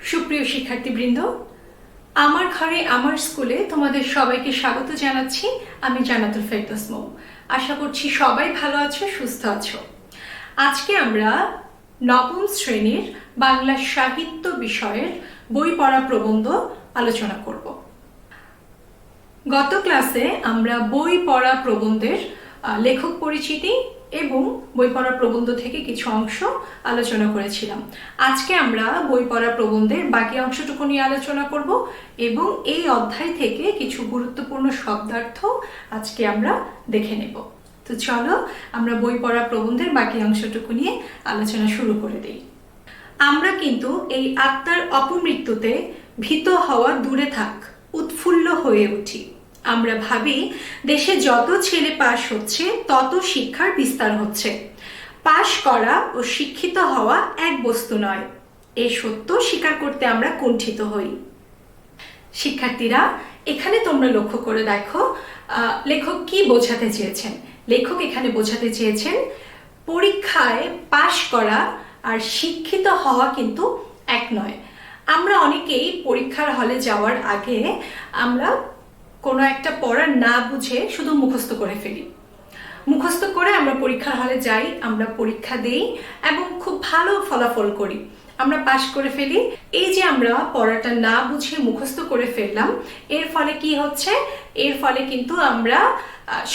সুপ্রিয় শিক্ষার্থীবৃন্দ, আমার ঘরে আমার স্কুলে তোমাদের সবাইকে স্বাগত জানাচ্ছি। আমি জান্নাতুল ফেরদৌস মৌ। আশা করছি সবাই ভালো আছো, সুস্থ আছো। আজকে আমরা নবম শ্রেণীর বাংলা সাহিত্য বিষয়ের বই পড়া প্রবন্ধ আলোচনা করব। গত ক্লাসে আমরা বই পড়া প্রবন্ধের লেখক পরিচিতি এবং বই পড়া প্রবন্ধ থেকে কিছু অংশ আলোচনা করেছিলাম। আজকে আমরা বই পড়া প্রবন্ধের বাকি অংশটুকু নিয়ে আলোচনা করব এবং এই অধ্যায় থেকে কিছু গুরুত্বপূর্ণ শব্দার্থ আজকে আমরা দেখে নেব। তো চলো আমরা বই পড়া প্রবন্ধের বাকি অংশটুকু নিয়ে আলোচনা শুরু করে দিই। আমরা কিন্তু এই আত্মার অপমৃত্যুতে ভীত হওয়া দূরে থাক, উৎফুল্ল হয়ে উঠি। আমরা ভাবি দেশে যত ছেলে পাশ হচ্ছে তত শিক্ষার বিস্তার হচ্ছে। পাশ করা ও শিক্ষিত হওয়া এক বস্তু নয়, এই সত্য স্বীকার করতে আমরা কুণ্ঠিত হই। শিক্ষার্থীরা, এখানে তোমরা লক্ষ্য করে দেখো লেখক কি বোঝাতে চেয়েছেন। লেখক এখানে বোঝাতে চেয়েছেন পরীক্ষায় পাশ করা আর শিক্ষিত হওয়া কিন্তু এক নয়। আমরা অনেকেই পরীক্ষার হলে যাওয়ার আগে আমরা কোনো একটা পড়া না বুঝে শুধু মুখস্থ করে ফেলি। মুখস্থ করে আমরা পরীক্ষার হলে যাই, আমরা পরীক্ষা দেই এবং খুব ভালো ফলাফল করি, আমরা পাশ করে ফেলি। এই যে আমরা পড়াটা না বুঝে মুখস্থ করে ফেললাম, এর ফলে কি হচ্ছে? এর ফলে কিন্তু আমরা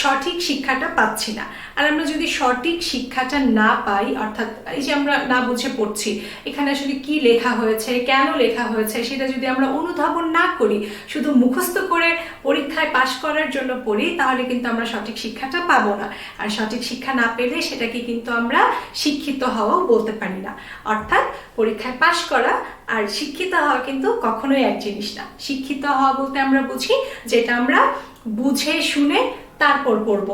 সঠিক শিক্ষাটা পাচ্ছি না। আর আমরা যদি সঠিক শিক্ষাটা না পাই, অর্থাৎ এই যে আমরা না বুঝে পড়ছি, এখানে আসলে কি লেখা হয়েছে, কেন লেখা হয়েছে, সেটা যদি আমরা অনুধাবন না করি, শুধু মুখস্থ করে পরীক্ষায় পাশ করার জন্য পড়ি, তাহলে কিন্তু আমরা সঠিক শিক্ষাটা পাবো না। আর সঠিক শিক্ষা না পেলে সেটাকে কিন্তু আমরা শিক্ষিত হওয়াও বলতে পারি না। অর্থাৎ পরীক্ষায় পাশ করা আর শিক্ষিত হওয়া কিন্তু কখনোই এক জিনিস না। শিক্ষিত হওয়া বলতে আমরা বুঝি যেটা আমরা বুঝে শুনে তারপর পড়ব,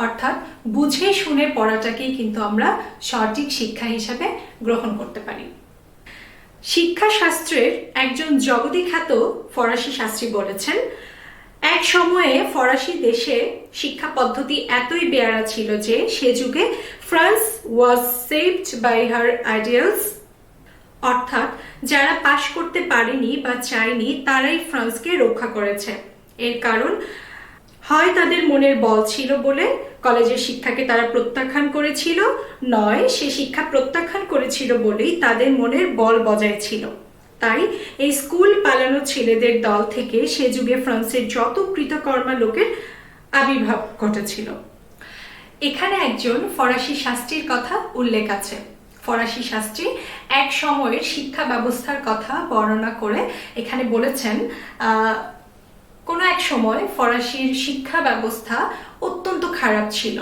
অর্থাৎ বুঝে শুনে পড়াটাকেই কিন্তু আমরা সঠিক শিক্ষা হিসাবে গ্রহণ করতে পারি। শিক্ষাশাস্ত্রের একজন জগদ্বিখ্যাত ফরাসি শাস্ত্রী বলেছেন, এক সময়ে ফরাসি দেশে শিক্ষা পদ্ধতি এতই বেয়ারা ছিল যে সে যুগে France was saved by her ideals. অর্থাৎ যারা পাশ করতে পারেনি বা চায়নি তারাই ফ্রান্সকে রক্ষা করেছে। এর কারণ হয় তাদের মনের বল ছিল বলে কলেজের শিক্ষাকে তারা প্রত্যাখ্যান করেছিল, নয় সে শিক্ষা প্রত্যাখ্যান করেছিল বলেই তাদের মনের বল বজায় ছিল। তাই এই স্কুল পালানো ছেলেদের দল থেকে সে যুগে ফ্রান্সের যত কৃতকর্মা লোকের আবির্ভাব ঘটেছিল। এখানে একজন ফরাসি শাস্ত্রীর কথা উল্লেখ আছে। ফরাসি শাস্ত্রী এক সময়ের শিক্ষা ব্যবস্থার কথা বর্ণনা করে এখানে বলেছেন, কোনো এক সময় ফরাসির শিক্ষা ব্যবস্থা অত্যন্ত খারাপ ছিল।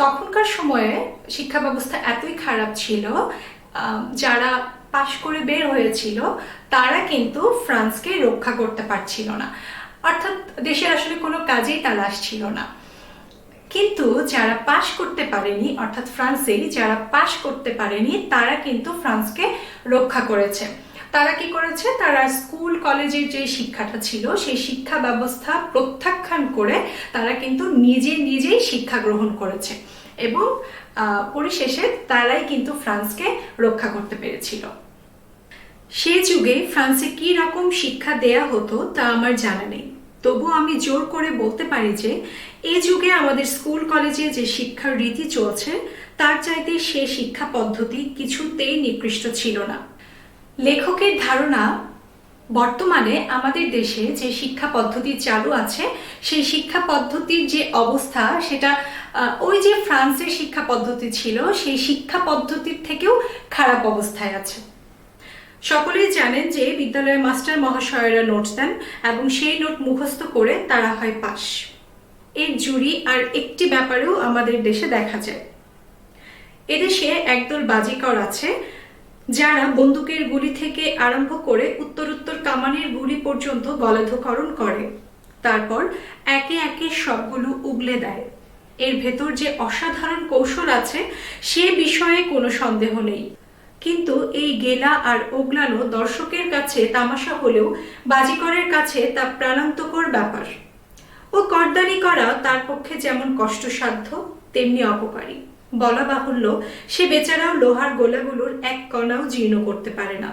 তখনকার সময়ে শিক্ষা ব্যবস্থা এতই খারাপ ছিল, যারা পাশ করে বের হয়েছিল তারা কিন্তু ফ্রান্সকে রক্ষা করতে পারছিল না, অর্থাৎ দেশের আসলে কোনো কাজেই তারা আসছিল না। কিন্তু যারা পাশ করতে পারেনি, অর্থাৎ ফ্রান্সেই যারা পাশ করতে পারেনি, তারা কিন্তু ফ্রান্সকে রক্ষা করেছে। তারা কি করেছে? তারা স্কুল কলেজের যে শিক্ষাটা ছিল সেই শিক্ষা ব্যবস্থা প্রত্যাখ্যান করে তারা কিন্তু নিজেই শিক্ষা গ্রহণ করেছে এবং পরিশেষে তারাই কিন্তু ফ্রান্সকে রক্ষা করতে পেরেছিল। সে যুগে ফ্রান্সে কি রকম শিক্ষা দেয়া হতো তা আমার জানা নেই, তবু আমি জোর করে বলতে পারি যে এই যুগে আমাদের স্কুল কলেজে যে শিক্ষার রীতি চলছে তার চাইতে সে শিক্ষা পদ্ধতি কিছুতেই নিকৃষ্ট ছিল না। লেখকের ধারণা, বর্তমানে আমাদের দেশে যে শিক্ষা পদ্ধতি চালু আছে সেই শিক্ষা পদ্ধতির যে অবস্থা সেটা ওই যে ফ্রান্সের শিক্ষা পদ্ধতি ছিল সেই শিক্ষা পদ্ধতির থেকেও খারাপ অবস্থায় আছে। সকলেই জানেন যে বিদ্যালয়ের মাস্টার মহাশয়রা নোট দেন এবং সেই নোট মুখস্থ করে তারা হয় পাস। এর জুরি আর একটি ব্যাপারেও আমাদের দেশে দেখা যায়। এদেশে একদল বাজিকর আছে যারা বন্দুকের গুলি থেকে আরম্ভ করে উত্তরোত্তর কামানের গুলি পর্যন্ত গলাধঃকরণ করে, তারপর একে একে সবগুলো উগলে দেয়। এর ভেতর যে অসাধারণ কৌশল আছে সে বিষয়ে কোনো সন্দেহ নেই, কিন্তু এই গেলা আর ওগলানো দর্শকের কাছে তামাশা হলেও বাজিকরের কাছে তা প্রাণান্তকর ব্যাপার। ও করদানি করা তার পক্ষে যেমন কষ্টসাধ্য তেমনি অপকারী। বলা বাহুল্য, সে বেচারাও লোহার গোলাগুলোর এক কণাও জীর্ণ করতে পারে না।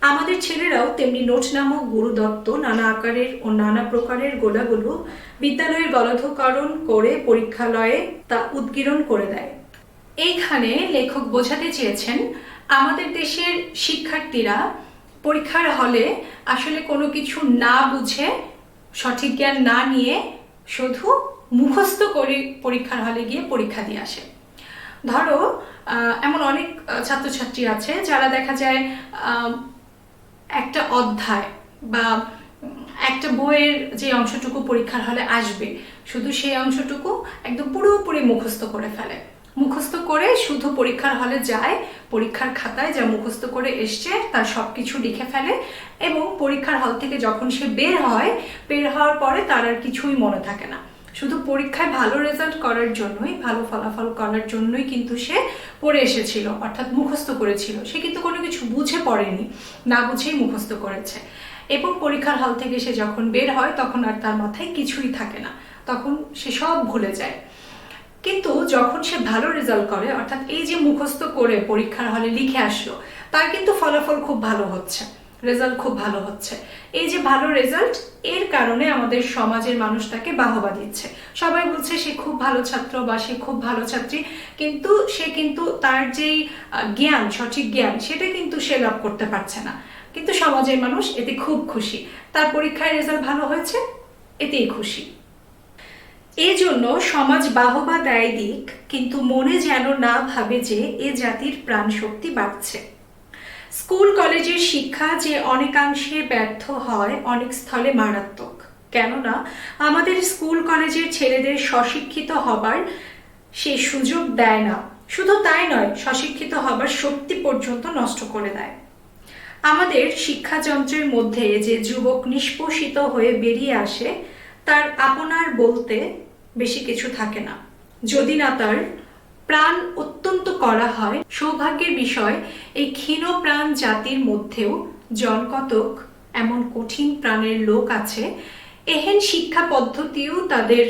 আমাদের ছেলেরাও তেমনি নোট নামক গুরুদত্ত নানা আকারের ও নানা প্রকারের গোলাগুলো বিদ্যালয়ে গলধকরণ করে পরীক্ষালয়ে তা উদ্গীরণ করে দেয়। এইখানে লেখক বোঝাতে চেয়েছেন আমাদের দেশের শিক্ষার্থীরা পরীক্ষার হলে আসলে কোনো কিছু না বুঝে, সঠিক জ্ঞান না নিয়ে শুধু মুখস্থ করে পরীক্ষার হলে গিয়ে পরীক্ষা দিয়ে আসে। ধরো এমন অনেক ছাত্রছাত্রী আছে যারা দেখা যায় একটা অধ্যায় বা একটা বইয়ের যে অংশটুকু পরীক্ষার হলে আসবে শুধু সেই অংশটুকু একদম পুরোপুরি মুখস্থ করে ফেলে। মুখস্থ করে শুধু পরীক্ষার হলে যায়, পরীক্ষার খাতায় যা মুখস্থ করে এসছে তার সবকিছু লিখে ফেলে এবং পরীক্ষার হল থেকে যখন সে বের হওয়ার পরে তার আর কিছুই মনে থাকে না। শুধু পরীক্ষায় ভালো রেজাল্ট করার জন্যই, ভালো ফলাফল করার জন্যই কিন্তু সে পড়ে এসেছিল, অর্থাৎ মুখস্থ করেছিল। সে কিন্তু কোনো কিছু বুঝে পড়েনি, না বুঝেই মুখস্থ করেছে। এবং পরীক্ষার হল থেকে সে যখন বের হয় তখন আর তার মাথায় কিছুই থাকে না, তখন সে সব ভুলে যায়। কিন্তু যখন সে ভালো রেজাল্ট করে, অর্থাৎ এই যে মুখস্থ করে পরীক্ষার হলে লিখে আসলো, তার কিন্তু ফলাফল খুব ভালো হচ্ছে, রেজাল্ট খুব ভালো হচ্ছে। এই যে ভালো রেজাল্ট, এর কারণে আমাদের সমাজের মানুষ তাকে বাহবা দিচ্ছে। সবাই বলছে সে খুব ভালো ছাত্র বা সে খুব ভালো ছাত্রী, কিন্তু সে কিন্তু তার যেই জ্ঞান, সঠিক জ্ঞান, সেটা কিন্তু সে লাভ করতে পারছে না। কিন্তু সমাজের মানুষ এতে খুব খুশি, তার পরীক্ষায় রেজাল্ট ভালো হয়েছে, এতেই খুশি। এই জন্য সমাজ বাহবা দেয় দিক, কিন্তু মনে যেন না ভাবে যে এ জাতির প্রাণ শক্তি বাড়ছে। স্কুল কলেজের শিক্ষা যে অনেকাংশে ব্যর্থ হয়, অনেক স্থলে মারাত্মক। কেননা আমাদের স্কুল কলেজের ছেলেদের স্বশিক্ষিত হবার সে সুযোগ দেয় না। শুধু তাই নয়, স্বশিক্ষিত হবার শক্তি পর্যন্ত নষ্ট করে দেয়। আমাদের শিক্ষাযন্ত্রের মধ্যে যে যুবক নিষ্পোষিত হয়ে বেরিয়ে আসে, তার আপনার বলতে বেশি কিছু থাকে না, যদি না তার প্রাণ অত্যন্ত করা হয়। সৌভাগ্যের বিষয়, এই ক্ষীণ প্রাণ জাতির মধ্যেও জনকতক এমন কঠিন প্রাণের লোক আছে, এহেন শিক্ষা পদ্ধতিও তাদের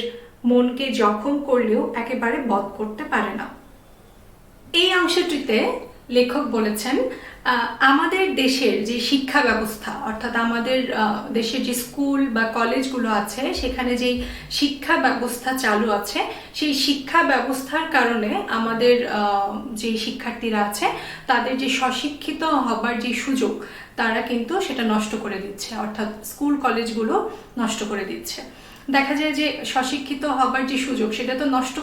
মনকে জখম করলেও একেবারে বধ করতে পারে না। এই অংশটিতে লেখক বলেছেন আমাদের দেশের যে শিক্ষা ব্যবস্থা, অর্থাৎ আমাদের দেশের যে স্কুল বা কলেজগুলো আছে, সেখানে যেই শিক্ষা ব্যবস্থা চালু আছে, সেই শিক্ষা ব্যবস্থার কারণে আমাদের যে শিক্ষার্থীরা আছে তাদের যে স্বশিক্ষিত হবার যে সুযোগ, তারা কিন্তু সেটা নষ্ট করে দিচ্ছে, অর্থাৎ স্কুল কলেজগুলো নষ্ট করে দিচ্ছে। দেখা যায় যে স্বশিক্ষিত হবার যে সুযোগ, সেটা তো নষ্ট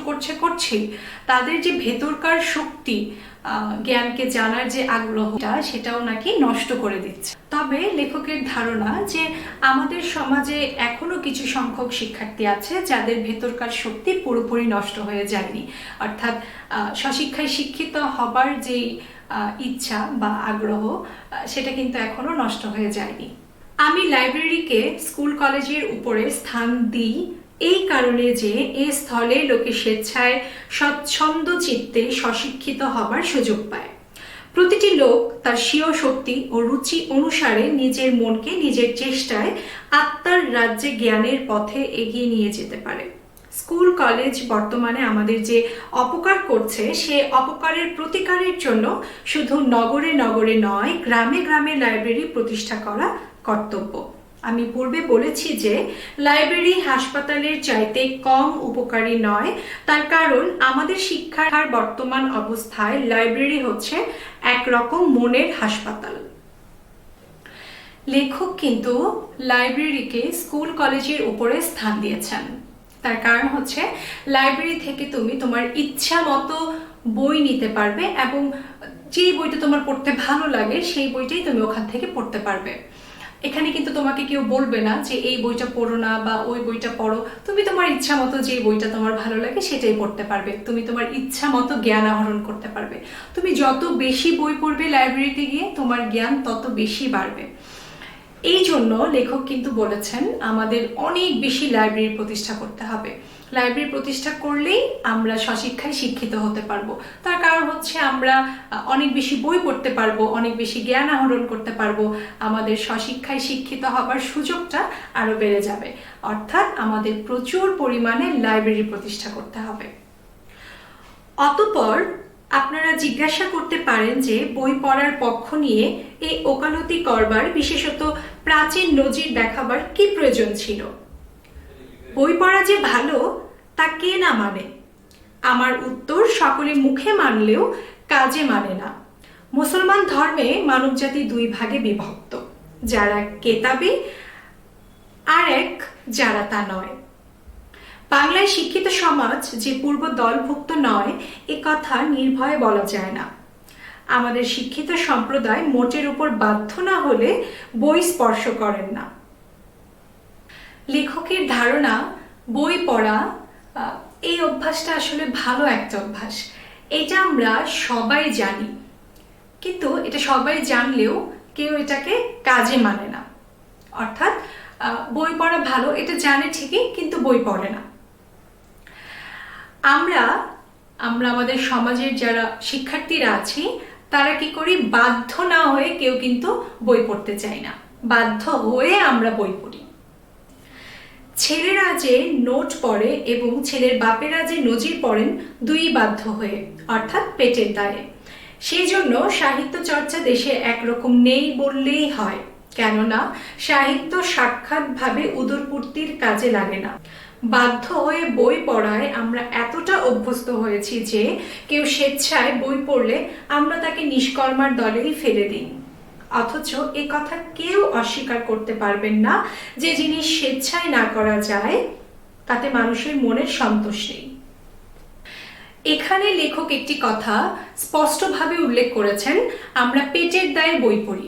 করছেই, তাদের যে ভেতরকার শক্তি, জ্ঞানকে জানার যে আগ্রহটা, সেটাও নাকি নষ্ট করে দিচ্ছে। তবে লেখকের ধারণা যে আমাদের সমাজে এখনো কিছু সংখ্যক শিক্ষার্থী আছে যাদের ভেতরকার শক্তি পুরোপুরি নষ্ট হয়ে যায়নি, অর্থাৎ স্বশিক্ষায় শিক্ষিত হবার যেই ইচ্ছা বা আগ্রহ, সেটা কিন্তু এখনো নষ্ট হয়ে যায়নি। আমি লাইব্রেরিকে স্কুল কলেজের উপরে স্থান দিই এই কারণে যে এ স্থলে লোকে স্বেচ্ছায় স্বচ্ছন্দ চিত্তে স্বশিক্ষিত হবার সুযোগ পায়। প্রতিটি লোক তার স্বীয় শক্তি ও রুচি অনুসারে নিজের মনকে নিজের চেষ্টায় আত্মার রাজ্যে জ্ঞানের পথে এগিয়ে নিয়ে যেতে পারে। স্কুল কলেজ বর্তমানে আমাদের যে অপকার করছে, সে অপকারের প্রতিকারের জন্য শুধু নগরে নগরে নয়, গ্রামে গ্রামে লাইব্রেরি প্রতিষ্ঠা করা কর্তব্য। আমি পূর্বে বলেছি যে লাইব্রেরি হাসপাতালের চাইতে কম উপকারী নয়, তার কারণ আমাদের শিক্ষার বর্তমান অবস্থায় লাইব্রেরি হচ্ছে একরকম মনের হাসপাতাল। লেখক কিন্তু লাইব্রেরিকে স্কুল কলেজের উপরে স্থান দিয়েছেন। তার কারণ হচ্ছে লাইব্রেরি থেকে তুমি তোমার ইচ্ছা মতো বই নিতে পারবে এবং যেই বইটা তোমার পড়তে ভালো লাগে সেই বইটাই তুমি ওখান থেকে পড়তে পারবে। এখানে কিন্তু তোমাকে কেউ বলবে না যে এই বইটা পড়ো না বা ওই বইটা পড়ো। তুমি তোমার ইচ্ছা মতো যে বইটা তোমার ভালো লাগে সেটাই পড়তে পারবে, তুমি তোমার ইচ্ছা মতো জ্ঞান আহরণ করতে পারবে। তুমি যত বেশি বই পড়বে লাইব্রেরিতে গিয়ে, তোমার জ্ঞান তত বেশি বাড়বে। এই জন্য লেখক কিন্তু বলেছেন আমাদের অনেক বেশি লাইব্রেরি প্রতিষ্ঠা করতে হবে। লাইব্রেরি প্রতিষ্ঠা করলেই আমরা স্বশিক্ষায় শিক্ষিত হতে পারবো। তার কারণ হচ্ছে আমরা অনেক বেশি বই পড়তে পারবো, অনেক বেশি জ্ঞান আহরণ করতে পারবো, আমাদের স্বশিক্ষায় শিক্ষিত হবার সুযোগটা আরো বেড়ে যাবে। অর্থাৎ আমাদের প্রচুর পরিমাণে লাইব্রেরি প্রতিষ্ঠা করতে হবে। অতঃপর আপনারা জিজ্ঞাসা করতে পারেন যে বই পড়ার পক্ষ নিয়ে এই ওকালতি করবার, বিশেষত প্রাচীন নজির দেখাবার কি প্রয়োজন ছিল? বই পড়া যে ভালো তা কে না মানে? আমার উত্তর সকলে মুখে মানলেও কাজে মানে না। মুসলমান ধর্মে মানবজাতি দুই ভাগে বিভক্ত, যারা কেতাবি আর এক যারা তা নয়। বাংলায় শিক্ষিত সমাজ যে পূর্ব দলভুক্ত নয় এ কথা নির্ভয়ে বলা যায় না। আমাদের শিক্ষিত সম্প্রদায় মোটের উপর বাধ্য না হলে বই স্পর্শ করেন না। লেখকের ধারণা বই পড়া এই অভ্যাসটা আসলে ভালো একটা অভ্যাস, এটা আমরা সবাই জানি, কিন্তু এটা সবাই জানলেও কেউ এটাকে কাজে মানে না। অর্থাৎ বই পড়া ভালো এটা জানে ঠিকই, কিন্তু বই পড়ে না। আমরা আমাদের সমাজের যারা শিক্ষার্থীরা আছি তারা কি করি? বাধ্য না হয়ে কেউ কিন্তু বই পড়তে চায় না, বাধ্য হয়ে আমরা বই পড়ি। ছেলেরা যে নোট পড়ে এবং ছেলের বাপেরা যে নজির পড়েন, দুই বাধ্য হয়ে, অর্থাৎ পেটের দায়ে। সেই জন্য সাহিত্য চর্চা দেশে একরকম নেই বললেই হয়, কেননা সাহিত্য সাক্ষাৎভাবে উদরপূর্তির কাজে লাগে না। বাধ্য হয়ে বই পড়ায় আমরা এতটা অভ্যস্ত হয়েছি যে কেউ স্বেচ্ছায় বই পড়লে আমরা তাকে নিষ্কর্মার দলেই ফেলে দিই। অথচ এ কথা কেউ অস্বীকার করতে পারবেন না যে জিনিস স্বেচ্ছায় না করা যায় তাতে মানুষের মনের সন্তোষ নেই। এখানে লেখক একটি কথা স্পষ্টভাবে উল্লেখ করেছেন, আমরা পেটের দায়ে বই পড়ি।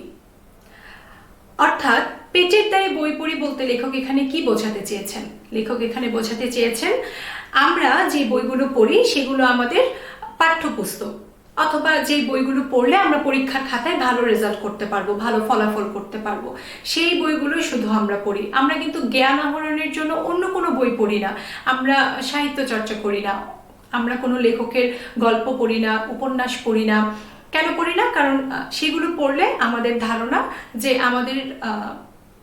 অর্থাৎ পেটের দায়ে বই পড়ি বলতে লেখক এখানে কি বোঝাতে চেয়েছেন? লেখক এখানে বোঝাতে চেয়েছেন আমরা যে বইগুলো পড়ি সেগুলো আমাদের পাঠ্যপুস্তক, অথবা যে বইগুলো পড়লে আমরা পরীক্ষার খাতায় ভালো রেজাল্ট করতে পারবো, ভালো ফলাফল করতে পারবো, সেই বইগুলোই শুধু আমরা পড়ি। আমরা কিন্তু জ্ঞান আহরণের জন্য অন্য কোনো বই পড়ি না, আমরা সাহিত্য চর্চা করি না, আমরা কোনো লেখকের গল্প পড়ি না, উপন্যাস পড়ি না। কেন পড়ি না? কারণ সেগুলো পড়লে আমাদের ধারণা যে আমাদের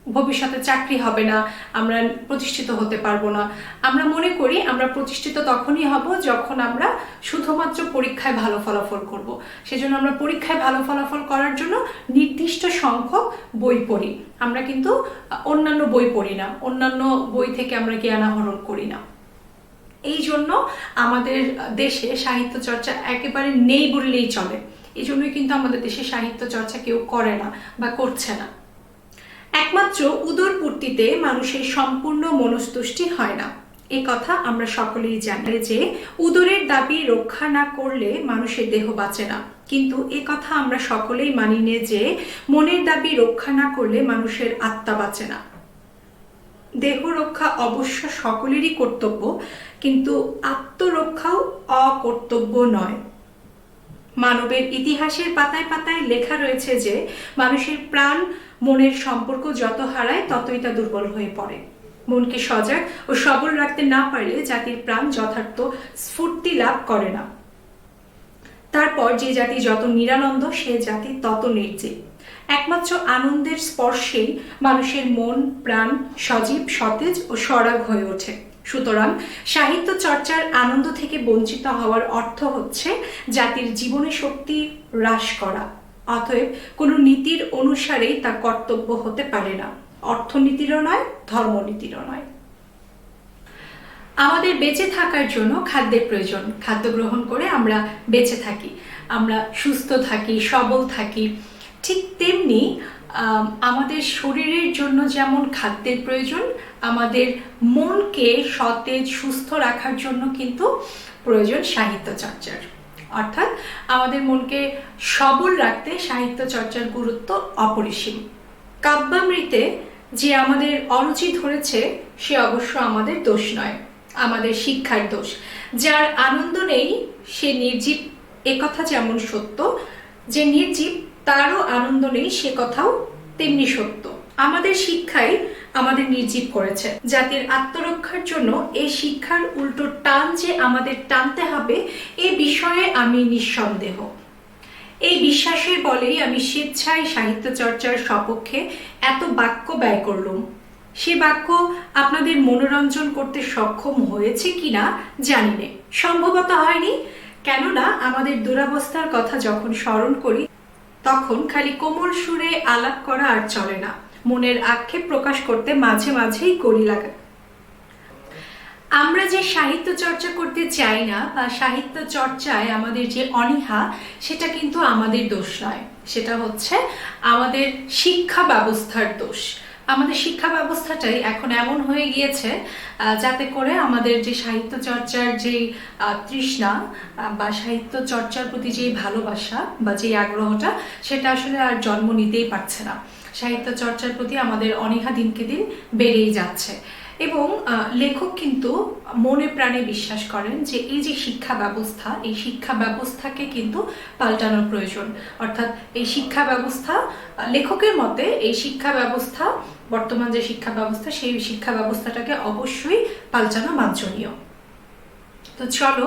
ভবিষ্যতে চাকরি হবে না, আমরা প্রতিষ্ঠিত হতে পারবো না। আমরা মনে করি আমরা প্রতিষ্ঠিত তখনই হব যখন আমরা শুধুমাত্র পরীক্ষায় ভালো ফলাফল করব। সেজন্য আমরা পরীক্ষায় ভালো ফলাফল করার জন্য নির্দিষ্ট সংখ্যক বই পড়ি। আমরা কিন্তু অন্যান্য বই পড়ি না, অন্যান্য বই থেকে আমরা জ্ঞান আহরণ করি না। এই জন্য আমাদের দেশে সাহিত্য চর্চা একেবারে নেই বললেই চলে। এই জন্যই কিন্তু আমাদের দেশে সাহিত্য চর্চা কেউ করে না বা করছে না। একমাত্র উদরপূর্তিতে মানুষের সম্পূর্ণ মনস্তুষ্টি হয় না, এ কথা আমরা সকলেই জানি যে উদরের দাবি রক্ষা না করলে মানুষের দেহ বাঁচে না। কিন্তু এ কথা আমরা সকলেই মানি নে যে মনের দাবি রক্ষা না করলে মানুষের আত্মা বাঁচে না। দেহ রক্ষা অবশ্য সকলেরই কর্তব্য, কিন্তু আত্মরক্ষাও অকর্তব্য নয়। মানবের ইতিহাসের পাতায় পাতায় লেখা রয়েছে যে মানুষের প্রাণ মনের সম্পর্ক যত হারায় ততই তা দুর্বল হয়ে পড়ে। মনকে সজাগ ও সবল রাখতে না পারলে জাতির প্রাণ যথার্থ স্ফূর্তি লাভ করে না। তারপর যে জাতি যত নিরানন্দ সে জাতি তত নির্জীব। একমাত্র আনন্দের স্পর্শেই মানুষের মন প্রাণ সজীব সতেজ ও সরাগ হয়ে ওঠে। সুতরাং সাহিত্য চর্চার আনন্দ থেকে বঞ্চিত হওয়ার অর্থ হচ্ছে জাতির জীবনে শক্তি হ্রাস করা। অতএব কোনো নীতির অনুসারেই তা কর্তব্য হতে পারে না, অর্থনীতিরও নয়, ধর্মনীতিরও নয়। আমাদের বেঁচে থাকার জন্য খাদ্যের প্রয়োজন। খাদ্য গ্রহণ করে আমরা বেঁচে থাকি, আমরা সুস্থ থাকি, সবল থাকি। ঠিক তেমনি আমাদের শরীরের জন্য যেমন খাদ্যের প্রয়োজন, আমাদের মনকে সতেজ সুস্থ রাখার জন্য কিন্তু প্রয়োজন সাহিত্য চর্চার। অর্থাৎ আমাদের মনকে সবল রাখতে সাহিত্য চর্চার গুরুত্ব অপরিসীম। কাব্যামৃতে যে আমাদের অরুচি ধরেছে সে অবশ্য আমাদের দোষ নয়, আমাদের শিক্ষার দোষ। যার আনন্দ নেই সে নির্জীব, একথা যেমন সত্য, যে নির্জীব তারও আনন্দ নেই সে কথাও তেমনি সত্য। আমাদের শিক্ষাই আমাদের নির্জীব করেছে। জাতির আত্মরক্ষার জন্য এই শিক্ষার উল্টো টান যে আমাদের টানতে হবে এ বিষয়ে আমি নিঃসন্দেহ। এই বিশ্বাসের বলেই আমি স্বেচ্ছায় সাহিত্য চর্চার সপক্ষে এত বাক্য ব্যয় করলাম। সে বাক্য আপনাদের মনোরঞ্জন করতে সক্ষম হয়েছে কিনা জানি না, সম্ভবত হয়নি, কেননা আমাদের দুরবস্থার কথা যখন স্মরণ করি তখন খালি কোমল সুরে আলাপ করা আর চলে না, মনের আক্ষেপ প্রকাশ করতে মাঝে মাঝেই কড়ি লাগা। আমরা যে সাহিত্য চর্চা করতে চাই না বা সাহিত্য চর্চায় আমাদের যে অনীহা, সেটা কিন্তু আমাদের দোষ নয়, সেটা হচ্ছে আমাদের শিক্ষা ব্যবস্থার দোষ। আমাদের শিক্ষা ব্যবস্থাটাই এখন এমন হয়ে গিয়েছে যাতে করে আমাদের যে সাহিত্য চর্চার যে তৃষ্ণা বা সাহিত্য চর্চার প্রতি যে ভালোবাসা বা যে আগ্রহটা, সেটা আসলে আর জন্ম নিতেই পারছে না। সাহিত্য চর্চার প্রতি আমাদের অনীহা দিনকে দিন বেড়েই যাচ্ছে। এবং লেখক কিন্তু মনে প্রাণে বিশ্বাস করেন যে এই যে শিক্ষা ব্যবস্থা, এই শিক্ষা ব্যবস্থাকে কিন্তু পাল্টানোর প্রয়োজন। অর্থাৎ এই শিক্ষা ব্যবস্থা, লেখকের মতে এই শিক্ষা ব্যবস্থা, বর্তমান যে শিক্ষা ব্যবস্থা, সেই শিক্ষা ব্যবস্থাটাকে অবশ্যই পাল্টানো বাঞ্ছনীয়। তো চলো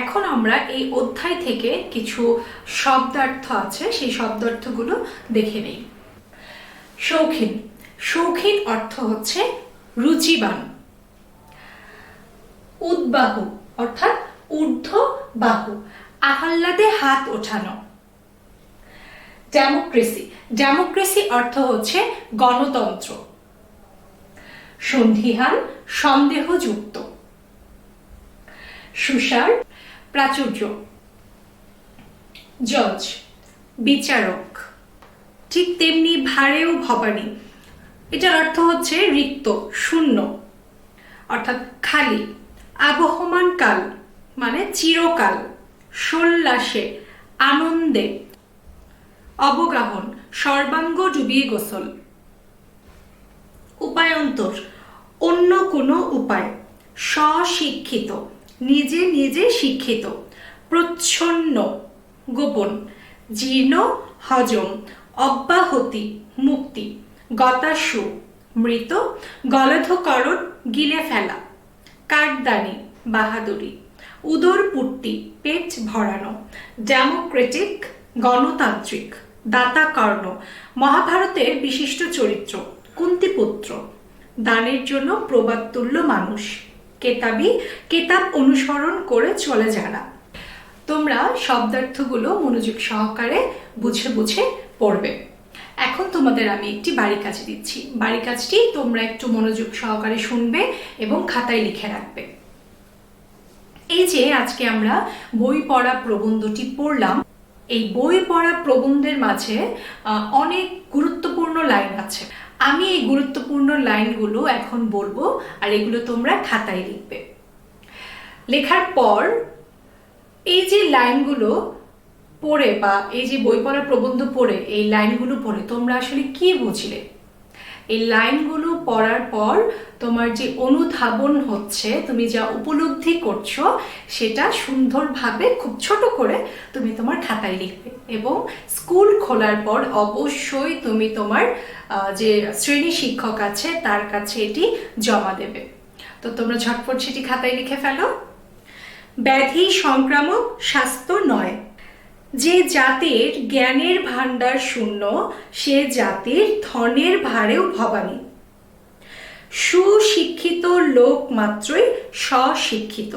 এখন আমরা এই অধ্যায় থেকে কিছু শব্দার্থ আছে, সেই শব্দার্থগুলো দেখে নেই। শৌখিন। শৌখিন অর্থ হচ্ছে রুচিবান। উদ্বাহু অর্থাৎ ঊর্ধ্ব বাহু, আহ্লাদে হাত ওঠানো। ডেমোক্রেসি। ডেমোক্রেসি অর্থ হচ্ছে গণতন্ত্র। সন্ধিহান, সন্দেহযুক্ত। সুষার, প্রাচুর্য। জজ, বিচারক। ঠিক তেমনি ভারেও ভবানী, এটার অর্থ হচ্ছে রিক্ত, শূন্য, অর্থাৎ খালি। আবহমান কাল মানে চিরকাল। সোল্লাসে, আনন্দে। অবগাহন, সর্বাঙ্গ ডুবিয়ে গোসল। উপায়ন্তর, অন্য কোনো উপায়। স্বশিক্ষিত, নিজে নিজে শিক্ষিত। প্রচ্ছন্ন, গোপন। জীর্ণ, হজম। অব্যাহতি, মুক্তি। গতাসু, মৃত। গলধকরণ, গিলে ফেলা। কাঠদানি, বাহাদুরি। উদরপুট্টি, পেট ভরানো। ডেমোক্রেটিক, গণতান্ত্রিক। দাতাকর্ণ, মহাভারতের বিশিষ্ট চরিত্র। কুন্তিপুত্র, দানের জন্য প্রবাদতুল্য মানুষ। কেতাবি, কেতাব অনুসরণ করে চলে যারা। তোমরা শব্দার্থগুলো মনোযোগ সহকারে বুঝে বুঝে পড়বে। এখন তোমাদের আমি একটি বাড়ি কাজ দিচ্ছি। বাড়ি কাজটি তোমরা একটু মনোযোগ সহকারে শুনবে এবং খাতায় লিখে রাখবে। এই যে আজকে আমরা বই পড়া প্রবন্ধটি পড়লাম, এই বই পড়া প্রবন্ধের মাঝে অনেক গুরুত্বপূর্ণ লাইন আছে। আমি এই গুরুত্বপূর্ণ লাইনগুলো এখন বলবো, আর এগুলো তোমরা খাতায় লিখবে। লেখার পর এই যে লাইনগুলো পড়ে বা এই যে বই পড়া প্রবন্ধ পড়ে, এই লাইনগুলো পড়ে তোমরা আসলে কি বুঝলে? এই লাইনগুলো পড়ার পর তোমার যে অনুধাবন হচ্ছে, তুমি যা উপলব্ধি করছো, সেটা সুন্দরভাবে খুব ছোট করে তুমি তোমার খাতায় লিখবে এবং স্কুল খোলার পর অবশ্যই তুমি তোমার যে শ্রেণী শিক্ষক আছে তার কাছে এটি জমা দেবে। তো তোমরা ঝটপট সেটি খাতায় লিখে ফেলো। ব্যাধি সংক্রামক স্বাস্থ্য নয়। যে জাতির জ্ঞানের ভাণ্ডার শূন্য, সে জাতির ধনের ভারেও ভবানী। সুশিক্ষিত লোক মাত্রই স্বশিক্ষিত।